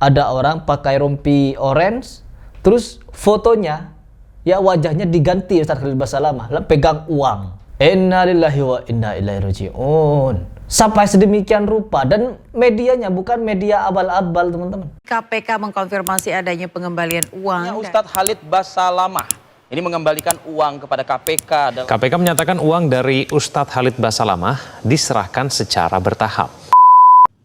ada orang pakai rompi orange, terus fotonya, ya wajahnya diganti Ustaz Khalid Basalamah, pegang uang. Inna lillahi wa inna ilaihi raji'un. Sampai sedemikian rupa, dan medianya bukan media abal-abal, teman-teman. KPK mengkonfirmasi adanya pengembalian uang. Ustadz Khalid Basalamah ini mengembalikan uang kepada KPK. KPK menyatakan uang dari Ustadz Khalid Basalamah diserahkan secara bertahap.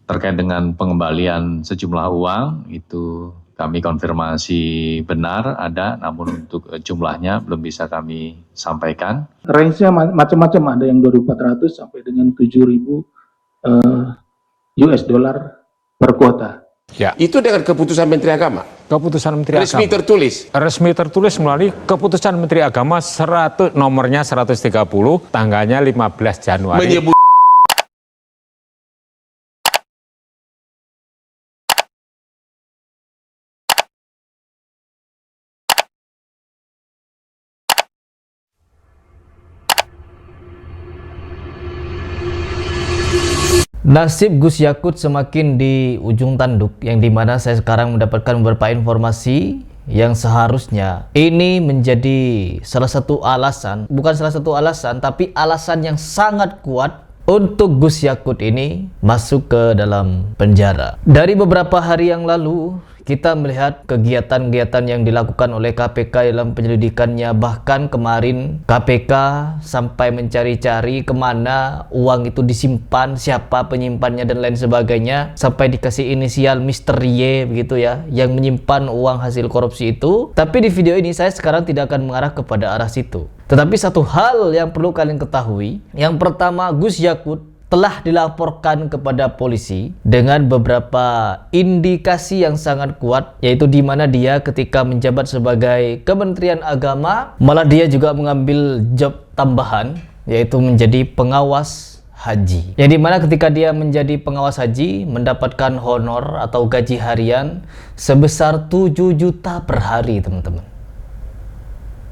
Terkait dengan pengembalian sejumlah uang, itu kami konfirmasi benar ada, namun untuk jumlahnya belum bisa kami sampaikan. Range-nya macam-macam, ada yang 2.400 sampai dengan 7.000 US dollar per kuota. Ya. Itu dengan keputusan Menteri Agama? Keputusan Menteri Resmi Agama. tertulis? Resmi tertulis melalui keputusan Menteri Agama nomornya 130, tanggalnya 15 Januari. Menyebut Nasib Gus Yakut semakin di ujung tanduk, yang dimana saya sekarang mendapatkan beberapa informasi yang seharusnya ini menjadi salah satu alasan, bukan salah satu alasan, tapi alasan yang sangat kuat untuk Gus Yakut ini masuk ke dalam penjara. Dari beberapa hari yang lalu, kita melihat kegiatan-kegiatan yang dilakukan oleh KPK dalam penyelidikannya. Bahkan kemarin KPK sampai mencari-cari kemana uang itu disimpan, siapa penyimpannya dan lain sebagainya, sampai dikasih inisial Mr. Y begitu ya, yang menyimpan uang hasil korupsi itu. Tapi di video ini saya sekarang tidak akan mengarah kepada arah situ. Tetapi satu hal yang perlu kalian ketahui, yang pertama, Gus Yakut telah dilaporkan kepada polisi dengan beberapa indikasi yang sangat kuat, yaitu di mana dia ketika menjabat sebagai Kementerian Agama, malah dia juga mengambil job tambahan, yaitu menjadi pengawas haji. Yang dimana ketika dia menjadi pengawas haji, mendapatkan honor atau gaji harian sebesar 7 juta per hari, teman-teman.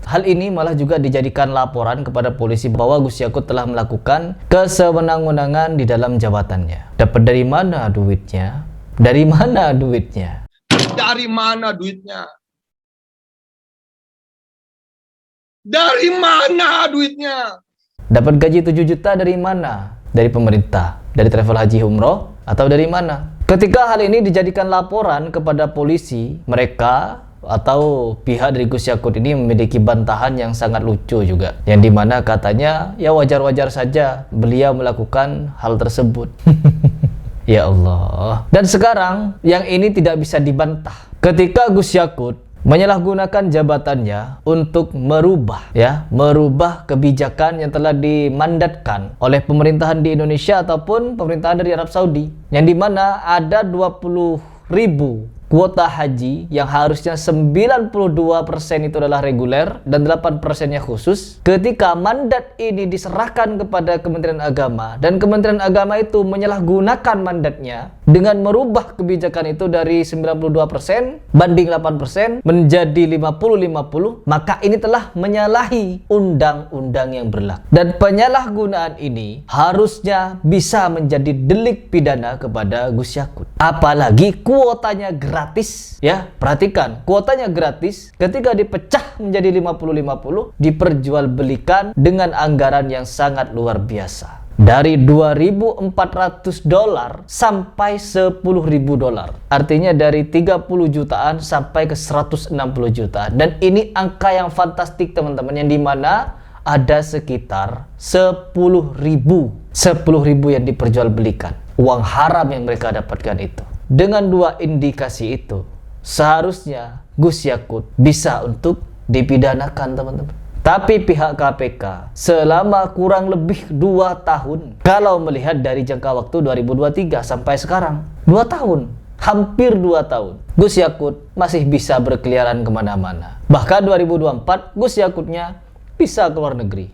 Hal ini malah juga dijadikan laporan kepada polisi bahwa Gus Yakut telah melakukan kesewenang-wenangan di dalam jabatannya. Dapat dari mana duitnya? Dari mana duitnya? Dari mana duitnya? Dari mana duitnya? Dapat gaji 7 juta dari mana? Dari pemerintah? Dari travel haji umroh? Atau dari mana? Ketika hal ini dijadikan laporan kepada polisi, mereka atau pihak dari Gus Yakut ini memiliki bantahan yang sangat lucu juga, yang dimana katanya ya wajar-wajar saja beliau melakukan hal tersebut. Ya Allah. Dan sekarang yang ini tidak bisa dibantah. Ketika Gus Yakut menyalahgunakan jabatannya untuk merubah kebijakan yang telah dimandatkan oleh pemerintahan di Indonesia ataupun pemerintahan dari Arab Saudi, yang dimana ada 20.000 kuota haji yang harusnya 92% itu adalah reguler dan 8%-nya khusus. Ketika mandat ini diserahkan kepada Kementerian Agama dan Kementerian Agama itu menyalahgunakan mandatnya dengan merubah kebijakan itu dari 92% banding 8% menjadi 50-50, maka ini telah menyalahi undang-undang yang berlaku. Dan penyalahgunaan ini harusnya bisa menjadi delik pidana kepada Gus Yakut. Apalagi kuotanya gratis, ya. Perhatikan, kuotanya gratis, ketika dipecah menjadi 50-50, diperjualbelikan dengan anggaran yang sangat luar biasa. Dari 2.400 dolar sampai 10.000 dolar. Artinya dari 30 jutaan sampai ke 160 jutaan. Dan ini angka yang fantastik, teman-teman, yang dimana ada sekitar 10.000 yang diperjualbelikan. Uang haram yang mereka dapatkan itu. Dengan dua indikasi itu, seharusnya Gus Yakut bisa untuk dipidanakan, teman-teman. Tapi pihak KPK selama kurang lebih 2 tahun, kalau melihat dari jangka waktu 2023 sampai sekarang, 2 tahun, hampir 2 tahun, Gus Yakut masih bisa berkeliaran kemana-mana. Bahkan 2024 Gus Yakutnya bisa ke luar negeri.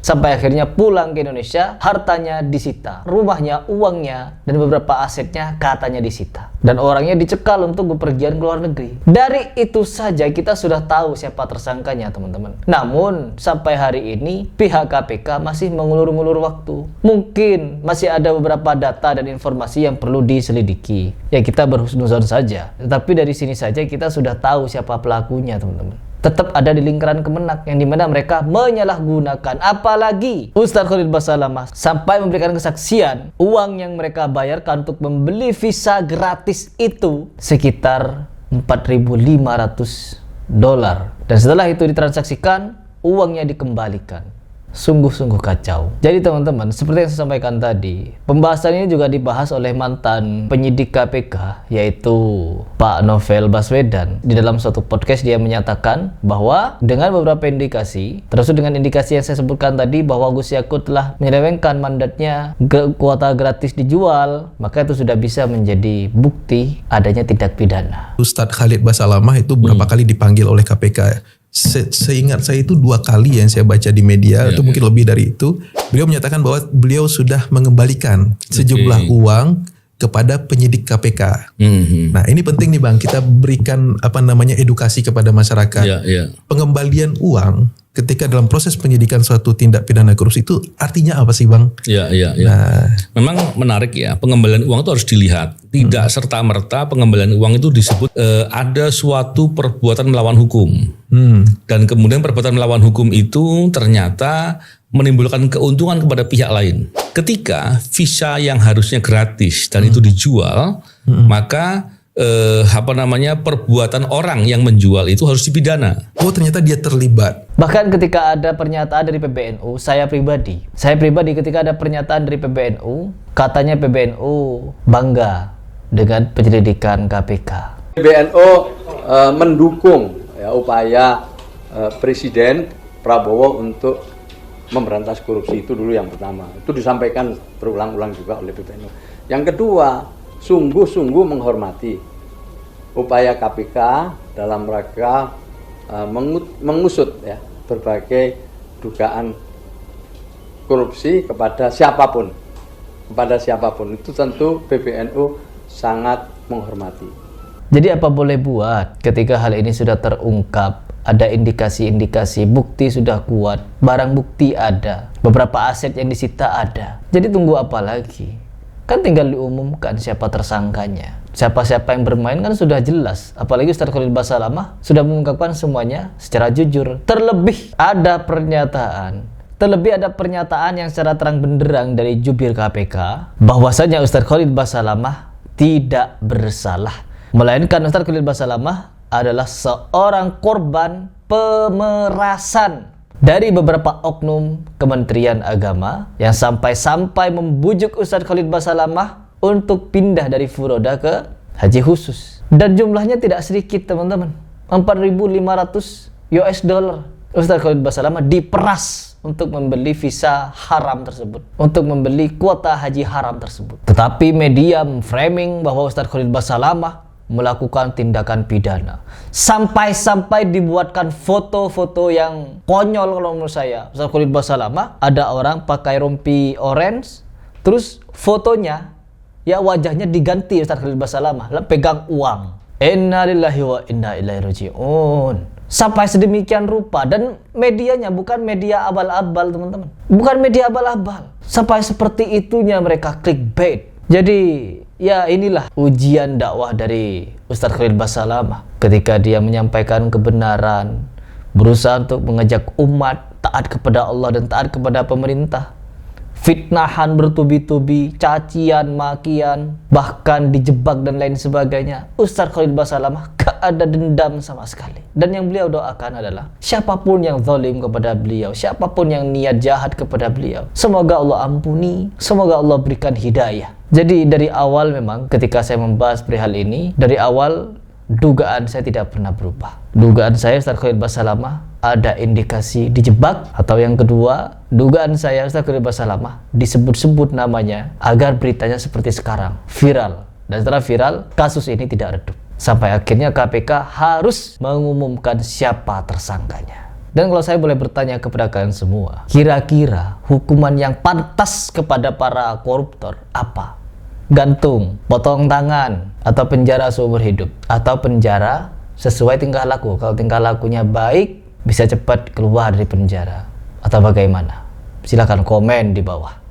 Sampai akhirnya pulang ke Indonesia, hartanya disita, rumahnya, uangnya, dan beberapa asetnya katanya disita. Dan orangnya dicekal untuk bepergian ke luar negeri. Dari itu saja kita sudah tahu siapa tersangkanya, teman-teman. Namun, sampai hari ini, pihak KPK masih mengulur-ngulur waktu. Mungkin masih ada beberapa data dan informasi yang perlu diselidiki. Ya, kita berhusnuzon saja. Tetapi dari sini saja kita sudah tahu siapa pelakunya, teman-teman. Tetap ada di lingkaran Kemenak yang dimana mereka menyalahgunakan. Apalagi Ustadz Khalid Basalamah sampai memberikan kesaksian uang yang mereka bayarkan untuk membeli visa gratis itu sekitar $4.500. Dan setelah itu ditransaksikan, uangnya dikembalikan. Sungguh-sungguh kacau. Jadi teman-teman, seperti yang saya sampaikan tadi, pembahasan ini juga dibahas oleh mantan penyidik KPK, yaitu Pak Novel Baswedan. Di dalam suatu podcast dia menyatakan bahwa dengan beberapa indikasi, termasuk dengan indikasi yang saya sebutkan tadi bahwa Gus Yakut telah menyelewengkan mandatnya, kuota gratis dijual, maka itu sudah bisa menjadi bukti adanya tindak pidana. Ustadz Khalid Basalamah itu berapa kali dipanggil oleh KPK. Seingat saya itu 2 kali yang saya baca di media, atau mungkin lebih dari itu. Beliau menyatakan bahwa beliau sudah mengembalikan sejumlah uang kepada penyidik KPK. Nah, ini penting nih Bang, kita berikan edukasi kepada masyarakat. Pengembalian uang ketika dalam proses penyidikan suatu tindak pidana korupsi itu artinya apa sih Bang? Nah, memang menarik ya, pengembalian uang itu harus dilihat. Tidak serta-merta pengembalian uang itu disebut ada suatu perbuatan melawan hukum. Dan kemudian perbuatan melawan hukum itu ternyata menimbulkan keuntungan kepada pihak lain. Ketika visa yang harusnya gratis dan itu dijual, maka perbuatan orang yang menjual itu harus dipidana. Oh, ternyata dia terlibat. Bahkan ketika ada pernyataan dari PBNU, saya pribadi ketika ada pernyataan dari PBNU, katanya PBNU bangga dengan penyelidikan KPK. PBNU mendukung upaya Presiden Prabowo untuk memberantas korupsi, itu dulu yang pertama. Itu disampaikan berulang-ulang juga oleh PBNU. Yang kedua, sungguh-sungguh menghormati upaya KPK dalam rangka mengusut berbagai dugaan korupsi kepada siapapun. Itu tentu PBNU sangat menghormati. Jadi apa boleh buat ketika hal ini sudah terungkap, ada indikasi-indikasi, bukti sudah kuat, barang bukti ada, beberapa aset yang disita ada. Jadi tunggu apa lagi? Kan tinggal diumumkan siapa tersangkanya. Siapa-siapa yang bermain kan sudah jelas. Apalagi Ustadz Khalid Basalamah sudah mengungkapkan semuanya secara jujur. Terlebih ada pernyataan yang secara terang benderang dari jubir KPK bahwasanya Ustadz Khalid Basalamah tidak bersalah, melainkan Ustadz Khalid Basalamah adalah seorang korban pemerasan dari beberapa oknum Kementerian Agama yang sampai-sampai membujuk Ustadz Khalid Basalamah untuk pindah dari furoda ke haji khusus. Dan jumlahnya tidak sedikit teman-teman, $4.500. Ustadz Khalid Basalamah diperas untuk membeli visa haram tersebut, untuk membeli kuota haji haram tersebut. Tetapi media memframing bahwa Ustadz Khalid Basalamah melakukan tindakan pidana. Sampai-sampai dibuatkan foto-foto yang konyol kalau menurut saya. Ustadz Khalid Basalamah, ada orang pakai rompi orange, terus fotonya, wajahnya diganti Ustadz Khalid Basalamah, pegang uang. Inna lillahi wa inna ilaihi raji'un. Sampai sedemikian rupa, dan medianya bukan media abal-abal teman-teman. Bukan media abal-abal. Sampai seperti itunya mereka clickbait. Jadi inilah ujian dakwah dari Ustadz Khalid Basalamah ketika dia menyampaikan kebenaran, berusaha untuk mengajak umat taat kepada Allah dan taat kepada pemerintah. Fitnahan bertubi-tubi, cacian, makian, bahkan dijebak dan lain sebagainya. Ustadz Khalid Basalamah gak ada dendam sama sekali. Dan yang beliau doakan adalah siapapun yang zalim kepada beliau, siapapun yang niat jahat kepada beliau, semoga Allah ampuni, semoga Allah berikan hidayah. Jadi dari awal memang ketika saya membahas perihal ini, dari awal dugaan saya tidak pernah berubah. Dugaan saya Ustadz Khalid Basalamah ada indikasi dijebak, atau yang kedua, dugaan saya Ustadz Khalid Basalamah disebut-sebut namanya agar beritanya seperti sekarang viral. Dan setelah viral, kasus ini tidak redup. Sampai akhirnya KPK harus mengumumkan siapa tersangkanya. Dan kalau saya boleh bertanya kepada kalian semua, kira-kira hukuman yang pantas kepada para koruptor apa? Gantung, potong tangan, atau penjara seumur hidup, atau penjara sesuai tingkah laku. Kalau tingkah lakunya baik, bisa cepat keluar dari penjara, atau bagaimana? Silakan komen di bawah.